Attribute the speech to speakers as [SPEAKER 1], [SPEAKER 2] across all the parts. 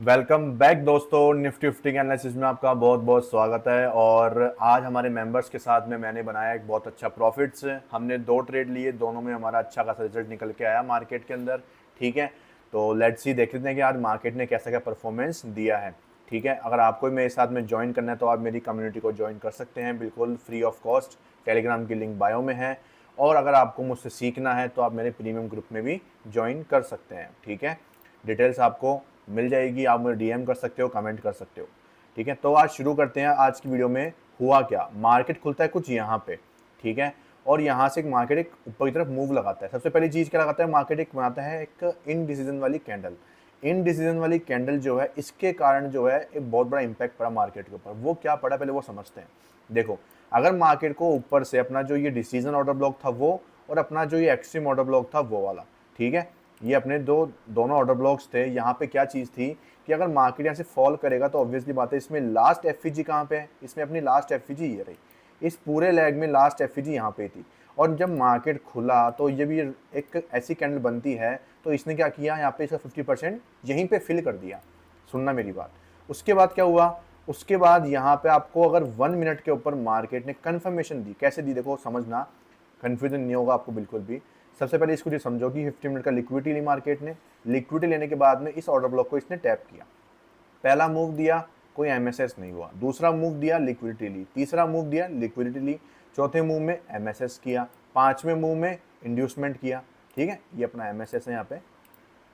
[SPEAKER 1] Welcome back दोस्तों। Nifty fifty के analysis में आपका बहुत बहुत स्वागत है। और आज हमारे मेंबर्स के साथ में मैंने बनाया एक बहुत अच्छा प्रॉफिट्स। हमने दो ट्रेड लिए, दोनों में हमारा अच्छा खासा रिजल्ट निकल के आया मार्केट के अंदर। ठीक है, तो लेट्स सी, देख लेते हैं कि आज मार्केट ने कैसा क्या परफॉर्मेंस दिया है। ठीक है, अगर आपको भी मेरे साथ में ज्वाइन करना है तो आप मेरी कम्युनिटी को ज्वाइन कर सकते हैं, बिल्कुल फ्री ऑफ कॉस्ट। टेलीग्राम की लिंक बायो में है। और अगर आपको मुझसे सीखना है तो आप मेरे प्रीमियम ग्रुप में भी ज्वाइन कर सकते हैं। ठीक है, डिटेल्स आपको मिल जाएगी, आप मुझे डीएम कर सकते हो, कमेंट कर सकते हो। ठीक है, तो आज शुरू करते हैं। आज की वीडियो में हुआ क्या, मार्केट खुलता है कुछ यहाँ पे। ठीक है, और यहाँ से एक मार्केट एक ऊपर की तरफ मूव लगाता है। सबसे पहली चीज़ क्या लगाता है, मार्केट एक बनाता है एक इनडिसीजन वाली कैंडल। इनडिसीजन वाली कैंडल जो है, इसके कारण जो है एक बहुत बड़ा इंपैक्ट पड़ा मार्केट के ऊपर। वो क्या पड़ा पहले वो समझते हैं। देखो, अगर मार्केट को ऊपर से अपना जो ये डिसीजन ऑर्डर ब्लॉक था वो, और अपना जो ये एक्सट्रीम ऑर्डर ब्लॉक था वो वाला, ठीक है, ये अपने दोनों ऑर्डर ब्लॉक्स थे। यहाँ पे क्या चीज़ थी कि अगर मार्केट यहाँ से फॉल करेगा तो ऑब्वियसली बात है, इसमें लास्ट एफईजी कहाँ पे है, इसमें अपनी लास्ट एफईजी ये रही। इस पूरे लेग में लास्ट एफईजी यहाँ पे थी। और जब मार्केट खुला तो ये भी एक ऐसी कैंडल बनती है, तो इसने क्या किया, यहाँ पे इसका 50% यहीं पे फिल कर दिया। सुनना मेरी बात। उसके बाद क्या हुआ, उसके बाद यहाँ पे आपको अगर 1 मिनट के ऊपर मार्केट ने कंफर्मेशन दी। कैसे दी देखो, समझना, कंफ्यूजन नहीं होगा आपको बिल्कुल भी। सबसे पहले इसको ये समझो कि 50 मिनट का लिक्विडिटी ली मार्केट ने। लिक्विडिटी लेने के बाद में इस ऑर्डर ब्लॉक को इसने टैप किया। पहला मूव दिया, कोई एमएसएस नहीं हुआ। दूसरा मूव दिया, लिक्विडिटी ली। तीसरा मूव दिया, लिक्विडिटी ली। चौथे मूव में एमएसएस किया। पांचवें मूव में इंड्यूसमेंट किया। ठीक है, ये अपना एमएसएस है यहाँ पे।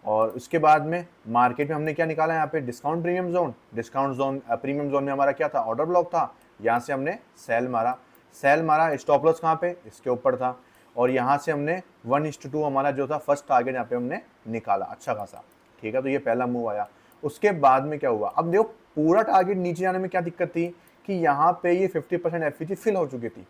[SPEAKER 1] और उसके बाद में मार्केट में हमने क्या निकाला, यहाँ पे discount premium zone. Discount zone premium zone में हमारा क्या था, ऑर्डर ब्लॉक था। यहाँ से हमने सेल मारा। सेल मारा, स्टॉप लॉस कहाँ पे, इसके ऊपर था। और यहाँ से हमने 1:2 हमारा जो था फर्स्ट टारगेट यहाँ पे हमने निकाला अच्छा खासा। ठीक है, तो ये पहला मूव आया। उसके बाद में क्या हुआ, अब देखो पूरा टारगेट नीचे जाने में क्या दिक्कत थी कि यहाँ पे ये 50% एफईजी फिल हो चुकी थी।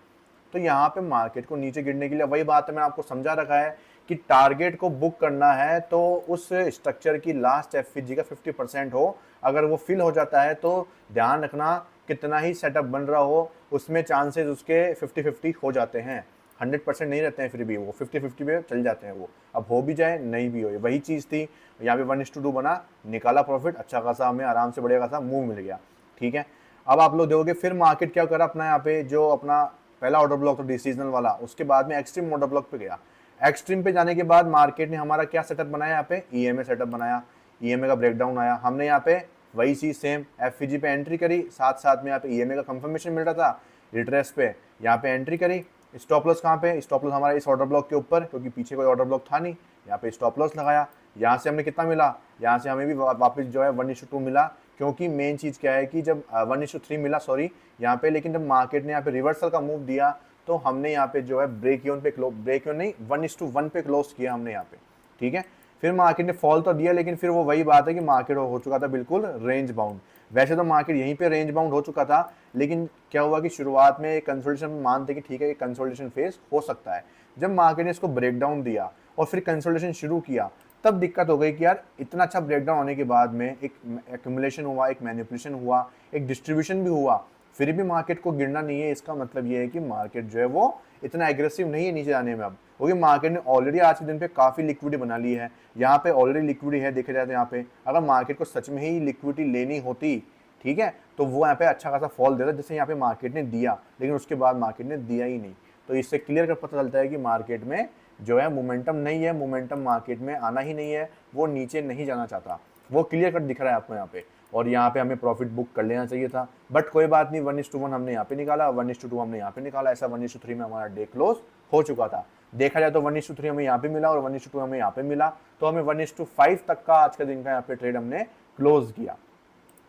[SPEAKER 1] तो यहाँ पे मार्केट को नीचे गिरने के लिए, वही बात है मैंने आपको समझा रखा है कि टारगेट को बुक करना है तो उस स्ट्रक्चर की लास्ट एफईजी का 50% हो। अगर वो फिल हो जाता है तो ध्यान रखना, कितना ही सेटअप बन रहा हो उसमें चांसेस उसके 50-50 हो जाते हैं। 100% नहीं रहते हैं, फिर भी वो 50-50 पे चल जाते हैं। वो अब हो भी जाए नहीं भी हो, वही चीज़ थी। यहाँ पे 1:2 बना, निकाला प्रॉफिट अच्छा खासा, हमें आराम से बढ़िया खासा मूव मिल गया। ठीक है, अब आप लोग देखोगे फिर मार्केट क्या करा, अपना यहाँ पे जो अपना पहला ऑर्डर ब्लॉक था डिसीजनल वाला, उसके बाद में एक्सट्रीम ऑर्डर ब्लॉक पे गया। एक्सट्रीम पे जाने के बाद मार्केट ने हमारा क्या सेटअप बनाया, यहाँ पे ईएमए सेटअप बनाया। ईएमए का ब्रेकडाउन आया, हमने यहाँ पे वही चीज सेम एफईजी पे एंट्री करी, साथ साथ में यहाँ पे ईएमए का कंफर्मेशन मिल रहा था रिट्रेस पे, यहाँ पे एंट्री करी। स्टॉप लॉस कहाँ पे, स्टॉप लॉस हमारा इस ऑर्डर ब्लॉक के ऊपर, क्योंकि पीछे कोई ऑर्डर ब्लॉक था नहीं। यहाँ पे स्टॉप लॉस लगाया। यहाँ से हमें कितना मिला, यहाँ से हमें भी वापस जो है 1:2 मिला। क्योंकि मेन चीज क्या है कि जब 1:3 मिला, सॉरी यहाँ पे, लेकिन जब मार्केट ने यहाँ पे रिवर्सल का मूव दिया तो हमने यहाँ पे जो है ब्रेक इवन पे ब्रेक इवन नहीं 1:1 पे क्लोज किया हमने यहाँ पे। ठीक है, फिर मार्केट ने फॉल तो दिया, लेकिन फिर वो वही बात है कि मार्केट हो चुका था बिल्कुल रेंज बाउंड। वैसे तो मार्केट यहीं पे रेंज बाउंड हो चुका था, लेकिन क्या हुआ कि शुरुआत में कंसोलिडेशन मानते कि ठीक है, ये कंसोलिडेशन फेज हो सकता है। जब मार्केट ने इसको ब्रेकडाउन दिया और फिर कंसोलिडेशन शुरू किया, तब दिक्कत हो गई कि यार इतना अच्छा ब्रेकडाउन होने के बाद में एक एक्यूमुलेशन हुआ, एक मैनिपुलेशन हुआ, एक डिस्ट्रीब्यूशन भी हुआ, फिर भी मार्केट को गिरना नहीं है। इसका मतलब ये है कि मार्केट जो है वो इतना एग्रेसिव नहीं है नीचे जाने में अब, क्योंकि मार्केट ने ऑलरेडी आज के दिन पे काफी लिक्विडिटी बना ली है। यहाँ पे ऑलरेडी लिक्विडिटी है, देखे जाए तो यहाँ पे अगर मार्केट को सच में ही लिक्विडिटी लेनी होती, ठीक है, तो वो यहाँ पे अच्छा खासा फॉल देता, जैसे यहाँ पे मार्केट ने दिया, लेकिन उसके बाद मार्केट ने दिया ही नहीं। तो इससे क्लियर कर पता चलता है कि मार्केट में जो है मोमेंटम नहीं है, मोमेंटम मार्केट में आना ही नहीं है, वो नीचे नहीं जाना चाहता। वो क्लियर कट दिख रहा है आपको यहाँ पे। और यहाँ पे हमें प्रॉफिट बुक कर लेना चाहिए था, बट कोई बात नहीं, 1:1 हमने यहाँ पे निकाला, 1:2 हमने यहाँ पे निकाला। ऐसा 1:3 में हमारा डे क्लोज हो चुका था। देखा जाए तो 1:3 हमें यहाँ पे मिला और 1:2 हमें यहाँ पे मिला, तो हमें 1:5 तक का आज के दिन का यहाँ पे ट्रेड हमने क्लोज किया।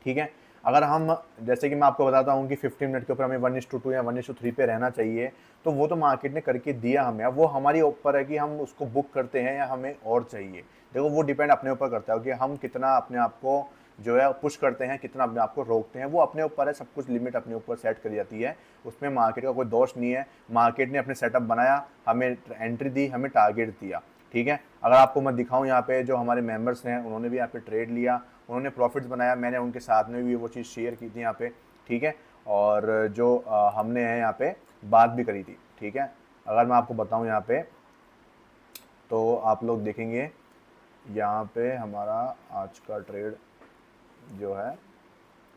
[SPEAKER 1] ठीक है, अगर हम, जैसे कि मैं आपको बताता हूँ कि 15 मिनट के ऊपर हमें 1:2 या 1:3 पे रहना चाहिए, तो वो तो मार्केट ने करके दिया हमें। अब वो हमारी ऊपर है कि हम उसको बुक करते हैं या हमें और चाहिए। देखो, वो डिपेंड अपने ऊपर करता है कि हम कितना अपने आप को जो है पुश करते हैं, कितना अपने आप को रोकते हैं, वो अपने ऊपर है। सब कुछ लिमिट अपने ऊपर सेट करी जाती है, उसमें मार्केट का कोई दोष नहीं है। मार्केट ने अपने सेटअप बनाया, हमें एंट्री दी, हमें टारगेट दिया। ठीक है, अगर आपको मैं दिखाऊं यहाँ पे जो हमारे मेंबर्स हैं, उन्होंने भी यहाँ पे ट्रेड लिया, उन्होंने प्रॉफिट्स बनाया, मैंने उनके साथ में भी वो चीज़ शेयर की थी यहाँ पे। ठीक है, और जो हमने है यहाँ पे बात भी करी थी। ठीक है, अगर मैं आपको बताऊं यहाँ पे, तो आप लोग देखेंगे यहाँ पे हमारा आज का ट्रेड, जो है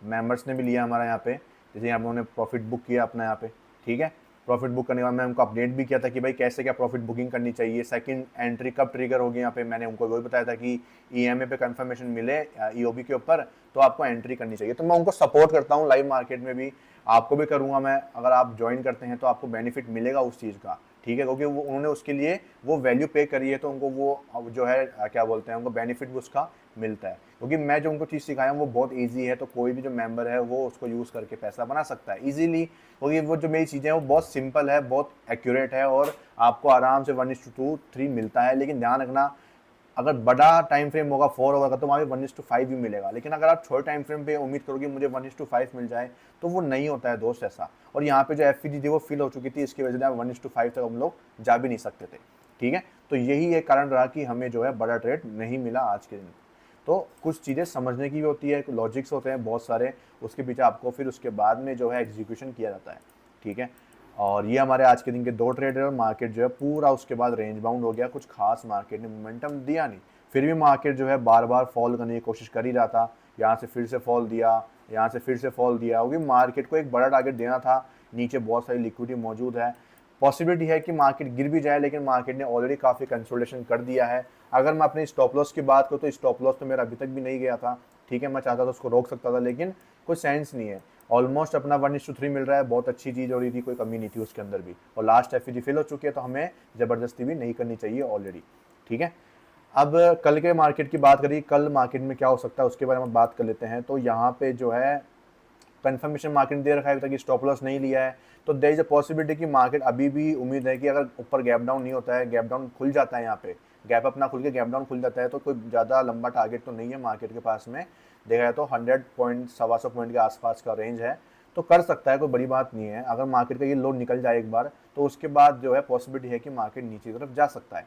[SPEAKER 1] मेंबर्स ने भी लिया हमारा यहाँ पे, जैसे यहाँ पे उन्होंने प्रॉफिट बुक किया अपना यहाँ पे, ठीक है। प्रॉफिट बुक करने के बाद मैं उनको अपडेट भी किया था कि भाई कैसे क्या प्रॉफिट बुकिंग करनी चाहिए, सेकंड एंट्री कब ट्रिगर होगी, यहाँ पे मैंने उनको वही बताया था कि ईएमए पे कंफर्मेशन मिले ईओबी के ऊपर तो आपको एंट्री करनी चाहिए। तो मैं उनको सपोर्ट करता हूँ लाइव मार्केट में भी, आपको भी करूँगा मैं, अगर आप ज्वाइन करते हैं तो आपको बेनिफिट मिलेगा उस चीज़ का, ठीक है, क्योंकि वो उन्होंने उसके लिए वो वैल्यू पे करी है तो उनको वो जो है क्या बोलते हैं उनको बेनिफिट भी उसका मिलता है, क्योंकि मैं जो उनको चीज़ सिखाया हूँ वो बहुत इजी है, तो कोई भी जो मेंबर है वो उसको यूज़ करके पैसा बना सकता है इजीली, क्योंकि वो जो मेरी चीज़ें हैं वो बहुत सिंपल है, बहुत एक्यूरेट है और आपको आराम से 1:2 3 मिलता है। लेकिन ध्यान रखना, अगर बड़ा टाइम फ्रेम होगा 4 होगा तो वहाँ पे 1:5 भी मिलेगा, लेकिन अगर आप छोटे टाइम फ्रेम पे उम्मीद करोगे मुझे 1:5 मिल जाए तो वो नहीं होता है दोस्त ऐसा। और यहाँ पे जो एफपीजी थी वो फिल हो चुकी थी, इसकी वजह से 1:5 तक हम लोग जा भी नहीं सकते थे, ठीक है। तो यही एक कारण रहा कि हमें जो है बड़ा ट्रेड नहीं मिला आज के दिन। तो कुछ चीज़ें समझने की भी होती है, लॉजिक्स होते हैं बहुत सारे, उसके पीछे आपको फिर उसके बाद में जो है एग्जीक्यूशन किया जाता है, ठीक है। और ये हमारे आज के दिन के 2 ट्रेड है और मार्केट जो है पूरा उसके बाद रेंज बाउंड हो गया, कुछ खास मार्केट ने मोमेंटम दिया नहीं, फिर भी मार्केट जो है बार बार फॉल करने की कोशिश कर ही रहा था, यहाँ से फिर से फॉल दिया, यहाँ से फिर से फॉल दिया, क्योंकि मार्केट को एक बड़ा टारगेट देना था, नीचे बहुत सारी लिक्विडिटी मौजूद है, पॉसिबिलिटी है कि मार्केट गिर भी जाए, लेकिन मार्केट ने ऑलरेडी काफ़ी कंसोलिडेशन कर दिया है। अगर मैं अपने स्टॉप लॉस की बात करूँ तो स्टॉप लॉस तो मेरा अभी तक भी नहीं गया था, ठीक है, मैं चाहता था उसको रोक सकता था लेकिन कोई सेंस नहीं है, ऑलमोस्ट अपना 1:3 मिल रहा है, बहुत अच्छी चीज़ हो रही थी, कोई कमी नहीं थी उसके अंदर भी, और लास्ट एफईजी फिल हो चुकी है तो हमें ज़बरदस्ती भी नहीं करनी चाहिए ऑलरेडी, ठीक है। अब कल के मार्केट की बात करिए, कल मार्केट में क्या हो सकता है उसके बारे में बात कर लेते हैं। तो यहाँ पे जो है कंफर्मेशन मार्केट ने दे रखा है अभी तक, स्टॉप लॉस नहीं लिया है, तो देयर इज अ पॉसिबिलिटी कि मार्केट अभी भी उम्मीद है कि अगर ऊपर गैप डाउन नहीं होता है, गैप डाउन खुल जाता है, यहाँ पे गैप अप ना खुल के गैप डाउन खुल जाता है, तो कोई ज़्यादा लंबा टारगेट तो नहीं है मार्केट के पास में, देखा जाए तो 100 पॉइंट 125 पॉइंट के आसपास का रेंज है, तो कर सकता है, कोई बड़ी बात नहीं है। अगर मार्केट का ये लो निकल जाए एक बार तो उसके बाद जो है पॉसिबिलिटी है कि मार्केट नीचे की तरफ जा सकता है।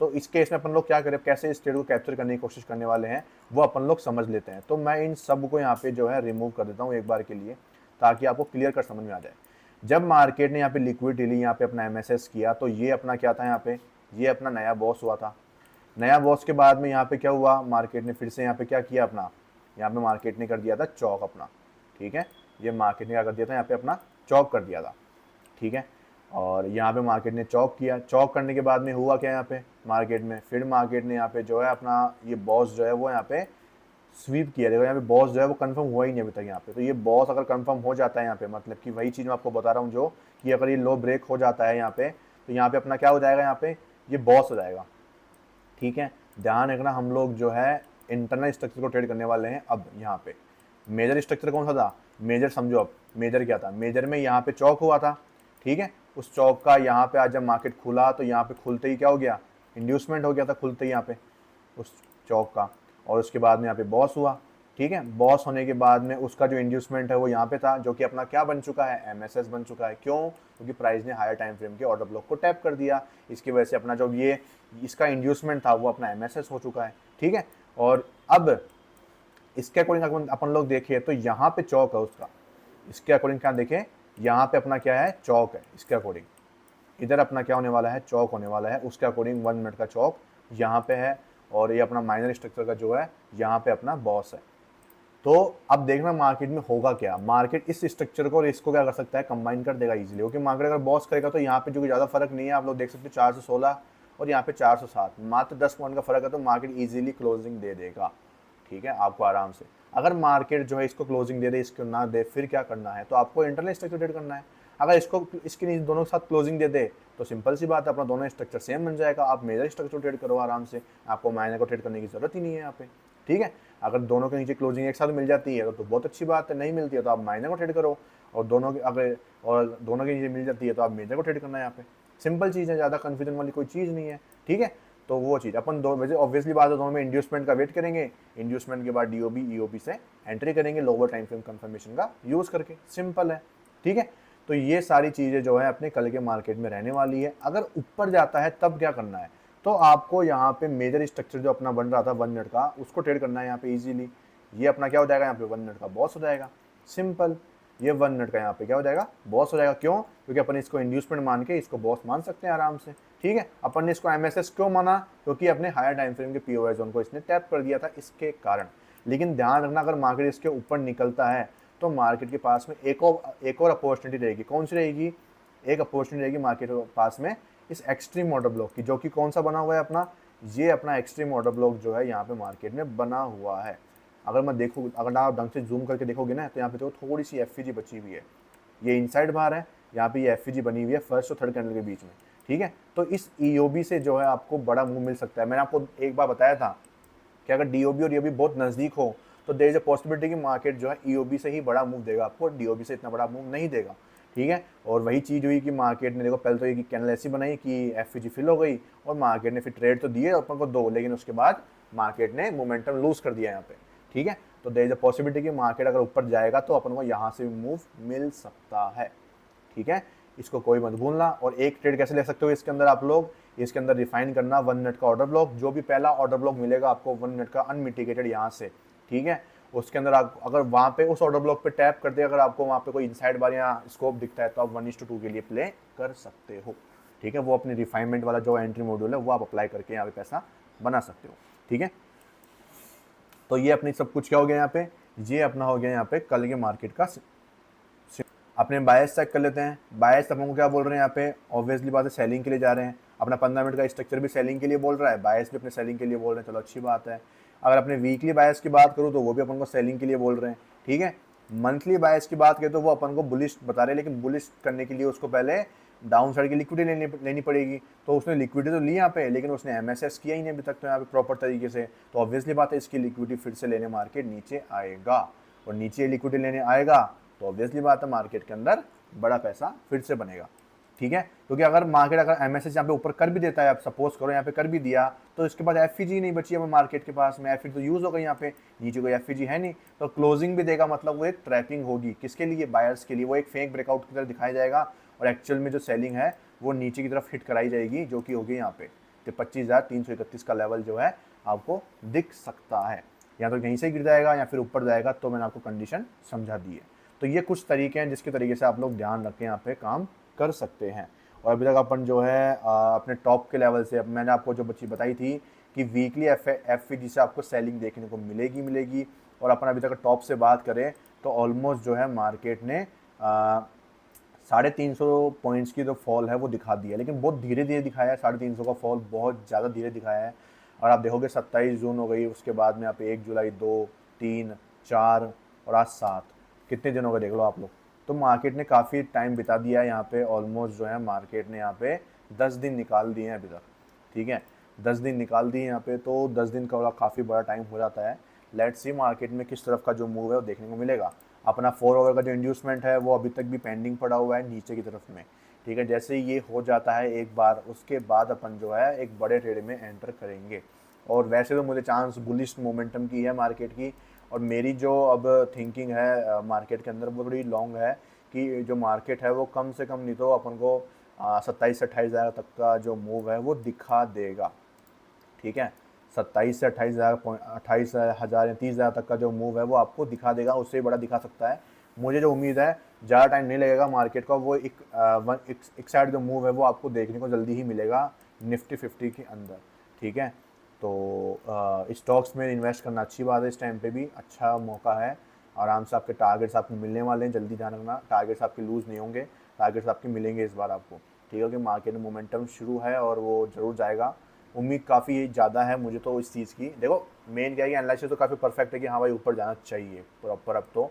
[SPEAKER 1] तो इस केस में अपन लोग क्या करें, कैसे इस ट्रेड को कैप्चर करने की कोशिश करने वाले हैं वो अपन लोग समझ लेते हैं। तो मैं इन सब को यहाँ पे जो है रिमूव कर देता हूँ एक बार के लिए, ताकि आपको क्लियर कर समझ में आ जाए। जब मार्केट ने यहाँ पे लिक्विडिटी ली, यहाँ पे अपना एमएसएस किया, तो ये अपना क्या था, यहाँ पे ये अपना नया बॉस हुआ था। नया बॉस के बाद में यहाँ पे क्या हुआ, मार्केट ने फिर से यहाँ पे क्या किया अपना, यहाँ पे मार्केट ने कर दिया था चौक अपना, ठीक है, ये मार्केट ने क्या कर दिया था, यहाँ पे अपना चौक कर दिया था, ठीक है। और यहाँ पे मार्केट ने चौक किया, चौक करने के बाद में हुआ क्या यहाँ पे मार्केट में, फिर मार्केट ने यहाँ पे जो है अपना ये बॉस जो है वो यहाँ पे स्वीप किया। देखो यहाँ पे बॉस जो है वो कंफर्म हुआ ही नहीं अभी तक यहाँ पे, तो ये बॉस अगर कंफर्म हो जाता है यहाँ पे, मतलब कि वही चीज़ मैं आपको बता रहा हूँ जो कि अगर ये लो ब्रेक हो जाता है यहाँ पे, तो यहाँ पे अपना क्या हो जाएगा, यहाँ पे ये बॉस हो जाएगा, ठीक है। ध्यान रखना, हम लोग जो है इंटरनल स्ट्रक्चर को ट्रेड करने वाले हैं। अब यहाँ पे मेजर स्ट्रक्चर कौन सा था, मेजर समझो, अब मेजर क्या था, मेजर में यहाँ पे चौक हुआ था, ठीक है, उस चौक का यहाँ पे आज जब मार्केट खुला तो यहाँ पे खुलते ही क्या हो गया, इंड्यूसमेंट हो गया था खुलते ही यहाँ पे उस चौक का, और उसके बाद में यहाँ पे बॉस हुआ, ठीक है। बॉस होने के बाद में उसका जो इंड्यूसमेंट है वो यहाँ पे था, जो कि अपना क्या बन चुका है, एमएसएस बन चुका है। क्यों, क्योंकि प्राइस ने हायर टाइम फ्रेम के ऑर्डर ब्लॉक को टैप कर दिया, इसकी वजह से अपना जो ये इसका इंड्यूसमेंट था वो अपना एमएसएस हो चुका है, ठीक है। और अब इसके अकॉर्डिंग अपन लोग देखें तो यहाँ पे चौक है उसका, इसके अकॉर्डिंग क्या देखें, यहाँ पे अपना क्या है, चौक है, इसके अकॉर्डिंग इधर अपना क्या होने वाला है, चौक होने वाला है, उसके अकॉर्डिंग 1 मिनट का चौक यहाँ पे है, और ये अपना माइनर स्ट्रक्चर का जो है यहाँ पे अपना बॉस है। तो अब देखना मार्केट में होगा क्या, मार्केट इस स्ट्रक्चर को और इसको क्या कर सकता है, कंबाइन कर देगा इजीली, क्योंकि मार्केट अगर बॉस करेगा तो यहाँ पे जो कि ज़्यादा फर्क नहीं है, आप लोग देख सकते हो 416 और यहाँ पे 407, मात्र 10 पॉइंट का फर्क है, तो मार्केट इजीली क्लोजिंग दे देगा, ठीक है, आपको आराम से। अगर मार्केट जो है इसको क्लोजिंग दे दे, इसको ना दे, फिर क्या करना है, तो आपको इंटरनल स्ट्रक्चर ट्रेड करना है। अगर इसको इसके नीचे दोनों के साथ क्लोजिंग दे दे तो सिंपल सी बात है, अपना दोनों स्ट्रक्चर सेम बन जाएगा, आप मेजर स्ट्रक्चर ट्रेड करो आराम से, आपको माइनर को ट्रेड करने की जरूरत ही नहीं है यहाँ पे, ठीक है। अगर दोनों के नीचे क्लोजिंग एक साथ मिल जाती है तो बहुत अच्छी बात है, नहीं मिलती है तो आप माइनर को ट्रेड करो, और दोनों के अगर और दोनों के नीचे मिल जाती है तो आप मेजर को ट्रेड करना है यहाँ पे, सिंपल चीज़ है, ज़्यादा कन्फ्यूजन वाली कोई चीज़ नहीं है, ठीक है। तो वो चीज़ अपन दो वैसे ऑब्वियसली बात है, दोनों में इंड्यूसमेंट का वेट करेंगे, इंड्यूसमेंट के बाद डीओबी ईओबी से एंट्री करेंगे लोअर टाइम फ्रेम कंफर्मेशन का यूज़ करके, सिंपल है, ठीक है। तो ये सारी चीज़ें जो है अपने कल के मार्केट में रहने वाली है। अगर ऊपर जाता है तब क्या करना है, तो आपको यहाँ पे मेजर स्ट्रक्चर जो अपना बन रहा था 1 मिनट का, उसको ट्रेड करना है यहाँ पे इजीली। ये अपना क्या हो जाएगा, यहाँ पे 1 मिनट का बॉस हो जाएगा, सिंपल। ये 1 मिनट का यहाँ पे क्या हो जाएगा, बॉस हो जाएगा। क्यों, क्योंकि अपन इसको इंड्यूसमेंट मान के इसको बॉस मान सकते हैं आराम से, ठीक है। अपन ने इसको एमएसएस क्यों माना, क्योंकि अपने हायर टाइम फ्रेम के पीओआई जोन को इसने टैप कर दिया था, इसके कारण। लेकिन ध्यान रखना अगर मार्केट इसके ऊपर निकलता है तो मार्केट के पास में एक और अपॉर्चुनिटी रहेगी। कौन सी रहेगी? एक अपॉर्चुनिटी रहेगी मार्केट के पास में इस एक्सट्रीम ऑर्डर ब्लॉक की, जो कि कौन सा बना हुआ है अपना, ये अपना एक्सट्रीम ऑर्डर ब्लॉक जो है यहाँ पे मार्केट में बना हुआ है। अगर मैं देखूँ, अगर आप ढंग से जूम करके देखोगे ना तो यहाँ पे तो थोड़ी सी एफ बची हुई है, ये इनसाइड बार है, यहाँ पे ये एफ बनी हुई है फर्स्ट और थर्ड कैंडल के बीच में, ठीक है। तो इस ईओबी से जो है आपको बड़ा मूव मिल सकता है। मैंने आपको एक बार बताया था कि अगर डीओबी और ईओबी बहुत नज़दीक हो तो देयर इज अ पॉसिबिलिटी कि मार्केट जो है ईओबी से ही बड़ा मूव देगा आपको, डीओबी से इतना बड़ा मूव नहीं देगा, ठीक है। और वही चीज़ हुई कि मार्केट ने देखो पहले तो ये कैंडल ऐसी बनाई कि एफ फिल हो गई और मार्केट ने फिर ट्रेड तो दिए अपन को दो, लेकिन उसके बाद मार्केट ने मोमेंटम लूज कर दिया यहाँ पे, ठीक है। तो देयर इज अ पॉसिबिलिटी कि मार्केट अगर ऊपर जाएगा तो अपन को यहाँ से मूव मिल सकता है, ठीक है। इसको कोई मत भूलना। और एक ट्रेड कैसे ले सकते हो इसके अंदर आप लोग, इसके अंदर रिफाइन करना 1 मिनट का ऑर्डर ब्लॉक, जो भी पहला ऑर्डर ब्लॉक मिलेगा आपको 1 मिनट का अनमिटिगेटेड यहाँ से, ठीक है। उसके अंदर आप अगर वहाँ पे उस ऑर्डर ब्लॉक पे टैप करते अगर आपको वहाँ पे कोई इनसाइड बार या स्कोप दिखता है तो आप 1:2 के लिए प्ले कर सकते हो, ठीक है। वो अपनी रिफाइनमेंट वाला जो एंट्री मॉड्यूल है वो आप अप्लाई करके यहाँ पे पैसा बना सकते हो, ठीक है। तो ये अपनी सब कुछ क्या हो गया यहाँ पे, ये अपना हो गया यहाँ पे कल के मार्केट का। अपने बायस चेक कर लेते हैं। बायस अपन को क्या बोल रहे हैं यहाँ पे, ऑब्वियसली बात है सेलिंग के लिए जा रहे हैं। अपना 15 मिनट का स्ट्रक्चर भी सेलिंग के लिए बोल रहा है, बायस भी अपने सेलिंग के लिए बोल रहे हैं, चलो अच्छी बात है। अगर अपने वीकली बायस की बात करूँ तो वो भी अपन को सेलिंग के लिए बोल रहे हैं, ठीक है। मंथली बायस की बात करें तो वो अपन को बुलिश बता रहे हैं, लेकिन बुलिश करने के लिए उसको पहले डाउन साइड की लिक्विडिटी लेनी पड़ेगी। तो उसने लिक्विडिटी तो ली यहाँ पे, लेकिन उसने एमएसएस किया ही नहीं अभी तक तो यहाँ पे प्रॉपर तरीके से। तो ऑब्वियसली बात है इसकी लिक्विडिटी फिर से लेने मार्केट नीचे आएगा, और नीचे लिक्विडिटी लेने आएगा तो ऑब्वियसली बात है मार्केट के अंदर बड़ा पैसा फिर से बनेगा, ठीक है। क्योंकि अगर मार्केट अगर एमएसएस यहाँ पे ऊपर कर भी देता है, आप सपोज करो यहाँ पे कर भी दिया, तो इसके बाद एफईजी नहीं बची है मार्केट के पास में, एफईजी तो यूज हो गई यहाँ पे, नीचे कोई एफईजी है नहीं, तो क्लोजिंग भी देगा, मतलब वो एक ट्रैपिंग होगी किसके लिए, बायर्स के लिए। वो एक फेक ब्रेकआउट की तरह दिखाया जाएगा और एक्चुअल में जो सेलिंग है वो नीचे की तरफ हिट कराई जाएगी, जो कि होगी यहाँ पे तो 25,331 का लेवल जो है आपको दिख सकता है। या तो यहीं से गिर जाएगा या फिर ऊपर जाएगा, तो मैंने आपको कंडीशन समझा दी है। तो ये कुछ तरीके हैं जिसके तरीके से आप लोग ध्यान रख के यहाँ पे काम कर सकते हैं। और अभी तक अपन जो है अपने टॉप के लेवल से, मैंने आपको जो बच्ची बताई थी कि वीकली एफ से आपको सेलिंग देखने को मिलेगी। और अपन अभी तक टॉप से बात करें तो ऑलमोस्ट जो है मार्केट ने 350 पॉइंट्स की जो फॉल है वो दिखा दी है, लेकिन बहुत धीरे धीरे दिखाया है। 350 का फॉल बहुत ज़्यादा धीरे दिखाया है। और आप देखोगे 27 जून हो गई, उसके बाद में यहाँ पे 1 जुलाई, 2, 3, 4 और आज 7, कितने दिन हो गए देख लो आप लोग। तो मार्केट ने काफ़ी टाइम बिता दिया है यहाँ पे, ऑलमोस्ट जो है मार्केट ने यहाँ पे 10 दिन निकाल दिए हैं अभी तक, ठीक है। 10 दिन निकाल दिए यहाँ पे, तो 10 दिन का काफ़ी बड़ा टाइम हो जाता है। लेट्स सी मार्केट में किस तरफ का जो मूव है वो देखने को मिलेगा। अपना 4 आवर का जो इंड्यूसमेंट है वो अभी तक भी पेंडिंग पड़ा हुआ है नीचे की तरफ में, ठीक है। जैसे ये हो जाता है एक बार, उसके बाद अपन जो है एक बड़े ट्रेड में एंटर करेंगे। और वैसे तो मुझे चांस बुलिश मोमेंटम की है मार्केट की, और मेरी जो अब थिंकिंग है मार्केट के अंदर वो बड़ी लॉन्ग है कि जो मार्केट है वो कम से कम नहीं तो अपन को 27 से 28 हज़ार तक का जो मूव है वो दिखा देगा, ठीक है। 27 से 28 हज़ार या 30 हज़ार तक का जो मूव है वो आपको दिखा देगा, उससे बड़ा दिखा सकता है। मुझे जो उम्मीद है ज़्यादा टाइम नहीं लगेगा मार्केट का, वो एक साइड जो मूव है वो आपको देखने को जल्दी ही मिलेगा निफ्टी 50 के अंदर, ठीक है। तो स्टॉक्स में इन्वेस्ट करना अच्छी बात है, इस टाइम पे भी अच्छा मौका है। आराम से आपके टारगेट्स आपको मिलने वाले हैं, जल्दी ध्यान रखना टारगेट्स आपके लूज़ नहीं होंगे, टारगेट्स आपके मिलेंगे इस बार आपको, ठीक है। कि मार्केट में मोमेंटम शुरू है और वो ज़रूर जाएगा। उम्मीद काफ़ी ज़्यादा है मुझे तो इस चीज़ की। देखो मेन क्या है कि एनालिसिस तो काफ़ी परफेक्ट है कि हाँ भाई ऊपर जाना चाहिए प्रॉपर अब तो,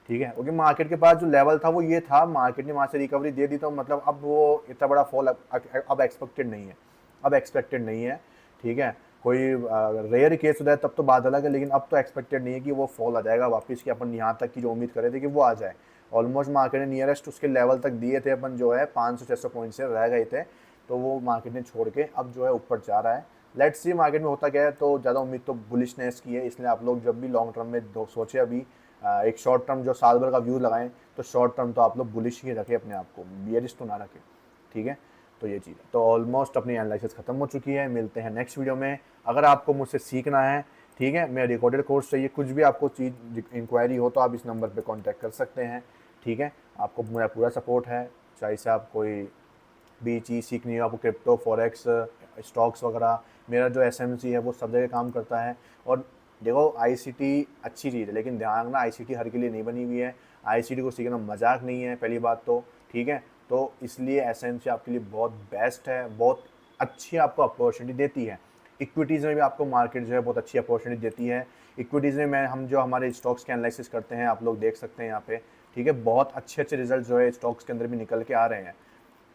[SPEAKER 1] ठीक है। क्योंकि मार्केट के पास जो लेवल था वो ये था, मार्केट ने वहाँ से रिकवरी दे दी, तो मतलब अब वो इतना बड़ा फॉल अब एक्सपेक्टेड नहीं है, अब एक्सपेक्टेड नहीं है, ठीक है। कोई रेयर केस हो जाए तब तो बात अलग है, लेकिन अब तो एक्सपेक्टेड नहीं है कि वो फॉल आ जाएगा वापस कि अपन यहाँ तक की जो उम्मीद कर रहे थे कि वो आ जाए। ऑलमोस्ट मार्केट ने नियरेस्ट उसके लेवल तक दिए थे, अपन जो है 500-600 पॉइंट से रह गए थे, तो वो मार्केट ने छोड़ के अब जो है ऊपर जा रहा है। लेट्स सी मार्केट में होता क्या है। तो ज़्यादा उम्मीद तो बुलिशनेस की है, इसलिए आप लोग जब भी लॉन्ग टर्म में सोचे अभी एक शॉर्ट टर्म जो साल भर का व्यू लगाएं, तो शॉर्ट टर्म तो आप लोग बुलिश ही रखें अपने आप को, बियरिश तो ना रखें, ठीक है। तो ये चीज़ है। तो ऑलमोस्ट अपनी एनालिसिस खत्म हो चुकी है, मिलते हैं नेक्स्ट वीडियो में। अगर आपको मुझसे सीखना है, ठीक है, मेरा रिकॉर्डेड कोर्स चाहिए, कुछ भी आपको चीज़ इंक्वायरी हो तो आप इस नंबर पे कांटेक्ट कर सकते हैं, ठीक है। आपको मेरा पूरा सपोर्ट है, चाहे से आप कोई भी चीज़ सीखनी हो, आपको क्रिप्टो, फॉरेक्स, स्टॉक्स वगैरह, मेरा जो एसएमसी है वो सब जगह काम करता है। और देखो आईसीटी अच्छी चीज़ है, लेकिन ध्यान रखना आईसीटी हर के लिए नहीं बनी हुई है। आईसीटी को सीखना मजाक नहीं है, पहली बात तो, ठीक है। तो इसलिए एसएमसी आपके लिए बहुत बेस्ट है, बहुत अच्छी आपको अपॉर्चुनिटी देती है। इक्विटीज़ में भी आपको मार्केट जो है बहुत अच्छी अपॉर्चुनिटी देती है। इक्विटीज़ में हम जो हमारे स्टॉक्स के एनालिसिस करते हैं, आप लोग देख सकते हैं यहाँ पे, ठीक है। बहुत अच्छे अच्छे रिजल्ट जो है स्टॉक्स के अंदर भी निकल के आ रहे हैं,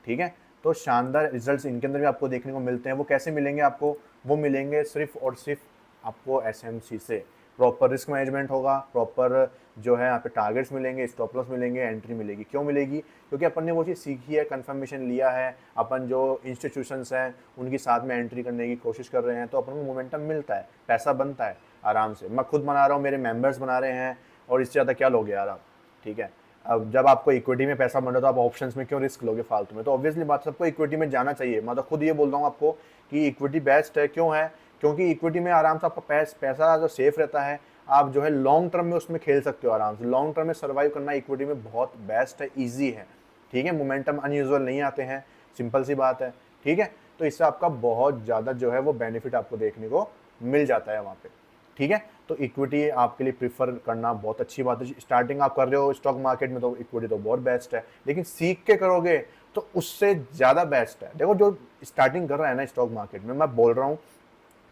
[SPEAKER 1] ठीक है। तो शानदार रिजल्ट्स इनके अंदर भी आपको देखने को मिलते हैं। वो कैसे मिलेंगे आपको? वो मिलेंगे सिर्फ और सिर्फ आपको एसएमसी से। प्रॉपर रिस्क मैनेजमेंट होगा, प्रॉपर जो है यहाँ पे टारगेट्स मिलेंगे, स्टॉप लॉस मिलेंगे, एंट्री मिलेगी। क्यों मिलेगी? क्योंकि अपन ने वो चीज़ सीखी है, कंफर्मेशन लिया है, अपन जो इंस्टीट्यूशंस हैं उनके साथ में एंट्री करने की कोशिश कर रहे हैं, तो अपन को मोमेंटम मिलता है, पैसा बनता है आराम से। मैं खुद बना रहा हूँ, मेरे मेंबर्स बना रहे हैं, और इससे ज़्यादा क्या लोगे यार आप, ठीक है। अब जब आपको इक्विटी में पैसा बन रहा है तो आप ऑप्शंस में क्यों रिस्क लोगे फालतू में? तो ऑब्वियसली बात, सबको इक्विटी में जाना चाहिए। मैं तो खुद ये बोल रहा हूँ आपको कि इक्विटी बेस्ट है। क्यों है? क्योंकि इक्विटी में आराम से आपका पैसा जो सेफ रहता है, आप जो है लॉन्ग टर्म में उसमें खेल सकते हो आराम से। लॉन्ग टर्म में सर्वाइव करना इक्विटी में बहुत बेस्ट है, ईजी है, ठीक है। मोमेंटम अनयूजुअल नहीं आते हैं, सिंपल सी बात है, ठीक है। तो इससे आपका बहुत ज़्यादा जो है वो बेनिफिट आपको देखने को मिल जाता है वहाँ पे, ठीक है। तो इक्विटी आपके लिए प्रीफर करना बहुत अच्छी बात है। स्टार्टिंग आप कर रहे हो स्टॉक मार्केट में तो इक्विटी तो बहुत बेस्ट है, लेकिन सीख के करोगे तो उससे ज़्यादा बेस्ट है। देखो जो स्टार्टिंग कर रहा है ना स्टॉक मार्केट में, मैं बोल रहा हूँ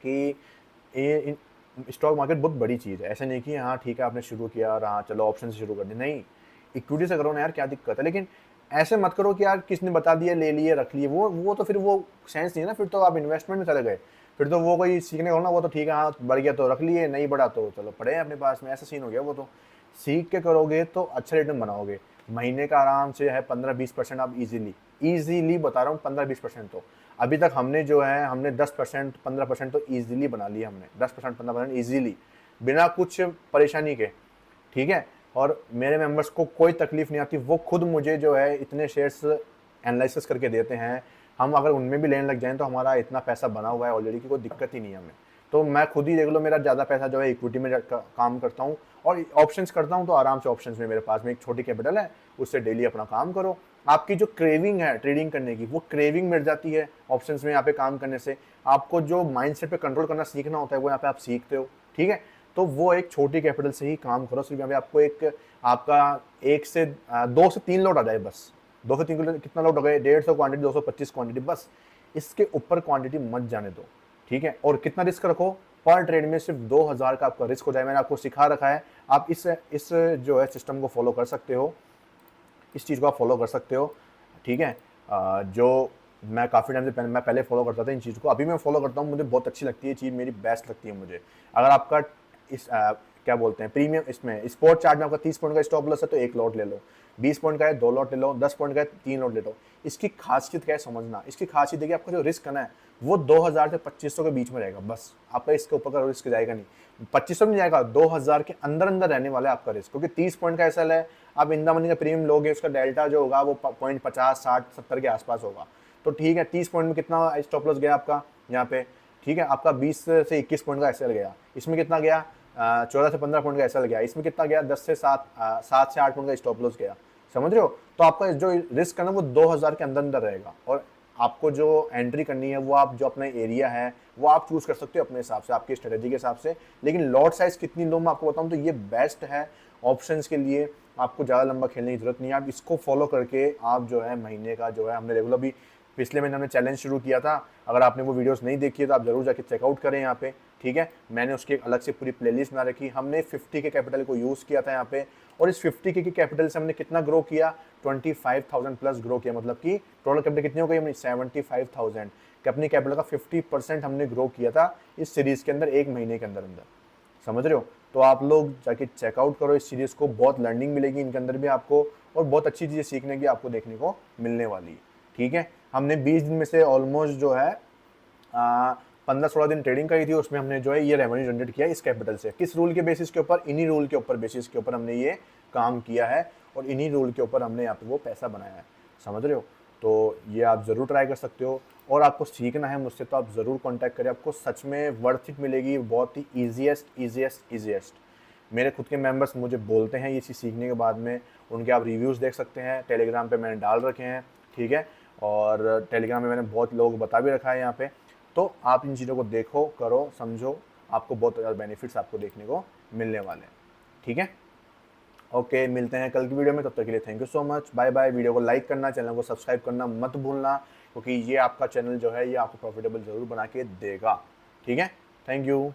[SPEAKER 1] कि ये स्टॉक मार्केट बहुत बड़ी चीज़ है। ऐसा नहीं कि हाँ ठीक है आपने शुरू किया और हाँ चलो ऑप्शन से शुरू कर दी, नहीं, इक्विटी से करो ना यार, क्या दिक्कत है। लेकिन ऐसे मत करो कि यार किसने बता दिया ले लिए रख लिए, वो तो फिर वो सेंस नहीं है ना, फिर तो आप इन्वेस्टमेंट में चले गए। फिर तो वो कोई सीखने को ना, वो तो ठीक है हाँ बढ़ गया तो रख लिए, नहीं बढ़ा तो चलो पड़े हैं अपने पास में, ऐसा सीन हो गया। वो तो सीख के करोगे तो अच्छा रिटर्न बनाओगे। महीने का आराम से है 15-20% आप इजीली बता रहा हूँ, 15-20%। तो अभी तक हमने जो है हमने 10% 15% तो इजीली बना लिया हमने, 10% 15% इजीली, बिना कुछ परेशानी के, ठीक है। और मेरे मेंबर्स को कोई तकलीफ नहीं आती, वो खुद मुझे जो है इतने शेयर्स एनालिसिस करके देते हैं। हम अगर उनमें भी लेने लग जाएं तो हमारा इतना पैसा बना हुआ है ऑलरेडी कि कोई दिक्कत ही नहीं है हमें। तो मैं खुद ही देख लो, मेरा ज़्यादा पैसा जो है इक्विटी में काम करता हूँ, और ऑप्शंस करता हूँ तो आराम से ऑप्शंस में मेरे पास में एक छोटी कैपिटल है, उससे डेली अपना काम करो। आपकी जो क्रेविंग है ट्रेडिंग करने की, वो क्रेविंग मिट जाती है ऑप्शंस में यहाँ पे काम करने से। आपको जो माइंडसेट पे कंट्रोल करना सीखना होता है वो यहाँ पे आप सीखते हो, ठीक है। तो वो एक छोटी कैपिटल से ही काम करो। सिर्फ यहाँ पे आपको एक आपका 2 से 3 लॉट आ जाए बस। 2 से 3 कितना लॉट हो गए? 150 क्वांटिटी, 225 क्वांटिटी, बस इसके ऊपर क्वांटिटी मत जाने दो, ठीक है। और कितना रिस्क रखो? पर ट्रेड में सिर्फ 2000 का आपका रिस्क हो जाए। मैंने आपको सिखा रखा है, आप इस जो है सिस्टम को फॉलो कर सकते हो, इस चीज़ को आप फॉलो कर सकते हो, ठीक है। जो मैं काफ़ी टाइम से मैं पहले फॉलो करता था इन चीज़ को, अभी मैं फॉलो करता हूँ, मुझे बहुत अच्छी लगती है चीज़, मेरी बेस्ट लगती है मुझे। अगर आपका इस क्या बोलते हैं प्रीमियम, इसमें स्पोर्ट चार्ट में आपका 30 पॉइंट का स्टॉप लॉस है तो 1 लॉट ले लो, 20 पॉइंट का है 2 लॉट ले लो, 10 पॉइंट का है 3 लॉट ले लो। इसकी खासियत क्या है समझना। इसकी खासियत है कि आपका जो रिस्क करना है वो 2000 से 2500 के बीच में रहेगा, बस। आपका इसके ऊपर का रिस्क जाएगा नहीं, 2500 में जाएगा, 2000 के अंदर अंदर रहने वाला है आपका रिस्क। क्योंकि 30 पॉइंट का एसएल है, आप इंदा मनी का प्रीमियम लोगे, उसका डेल्टा जो होगा वो पॉइंट 50 60 70 के आसपास होगा। तो ठीक है, 30 पॉइंट में कितना स्टॉप लॉस गया आपका यहाँ पे, ठीक है। आपका 20 से 21 पॉइंट का एसएल गया, इसमें कितना गया? 14 से 15 पॉइंट का एसएल गया, इसमें कितना गया? 10 से 7 से 8 पॉइंट का स्टॉप लॉस गया। समझ रहे हो? तो आपका जो रिस्क करना वो 2000 के अंदर अंदर रहेगा। और आपको जो एंट्री करनी है वो आप जो अपना एरिया है वो आप चूज कर सकते हो अपने हिसाब से, आपकी स्ट्रेटेजी के हिसाब से। लेकिन लॉट साइज कितनी लो मैं आपको बताऊं तो ये बेस्ट है ऑप्शंस के लिए। आपको ज़्यादा लंबा खेलने की जरूरत नहीं है, आप इसको फॉलो करके आप जो है महीने का जो है, हमने रेगुलर भी पिछले महीने हमने चैलेंज शुरू किया था। अगर आपने वो वीडियोस नहीं देखी है तो आप जरूर जाके चेकआउट करें यहाँ पे, ठीक है। मैंने उसकी एक अलग से पूरी प्लेलिस्ट बना रखी। हमने 50 के कैपिटल को यूज़ किया था यहाँ पे, और इस 50 के कैपिटल से हमने कितना ग्रो किया? 25,000 प्लस ग्रो किया। मतलब कि टोटल कैपिटल कितनी हो गई हमने? 75,000 कि अपनी कैपिटल का 50% हमने ग्रो किया था इस सीरीज के अंदर, एक महीने के अंदर अंदर। समझ रहे हो? तो आप लोग जाके चेकआउट करो इस सीरीज को, बहुत लर्निंग मिलेगी इनके अंदर भी आपको, और बहुत अच्छी चीज़ें सीखने की आपको देखने को मिलने वाली है, ठीक है। हमने 20 दिन में से ऑलमोस्ट जो है 15-16 दिन ट्रेडिंग करी थी, उसमें हमने जो है ये रेवेन्यू जनरेट किया इस कैपिटल से। किस रूल के बेसिस के ऊपर? इन्हीं रूल के ऊपर बेसिस के ऊपर हमने ये काम किया है, और इन्हीं रूल के ऊपर हमने यहाँ पे वो पैसा बनाया है। समझ रहे हो? तो ये आप ज़रूर ट्राई कर सकते हो, और आपको सीखना है मुझसे तो आप ज़रूर कॉन्टैक्ट करें, आपको सच में वर्थ इट मिलेगी, बहुत ही ईजीएस्ट। मेरे खुद के मेंबर्स मुझे बोलते हैं ये चीज़ सीखने के बाद में, उनके आप रिव्यूज़ देख सकते हैं, टेलीग्राम पे मैंने डाल रखे हैं, ठीक है। और टेलीग्राम में मैंने बहुत लोग बता भी रखा है यहाँ पे। तो आप इन चीज़ों को देखो, करो, समझो, आपको बहुत ज़्यादा बेनिफिट्स आपको देखने को मिलने वाले हैं। ठीक है, ओके, मिलते हैं कल की वीडियो में, तब तक के लिए thank you so much, bye bye. Video को लाइक करना, चैनल को सब्सक्राइब करना मत भूलना, क्योंकि ये आपका चैनल जो है ये आपको प्रॉफिटेबल ज़रूर बना के देगा। ठीक है, थैंक यू।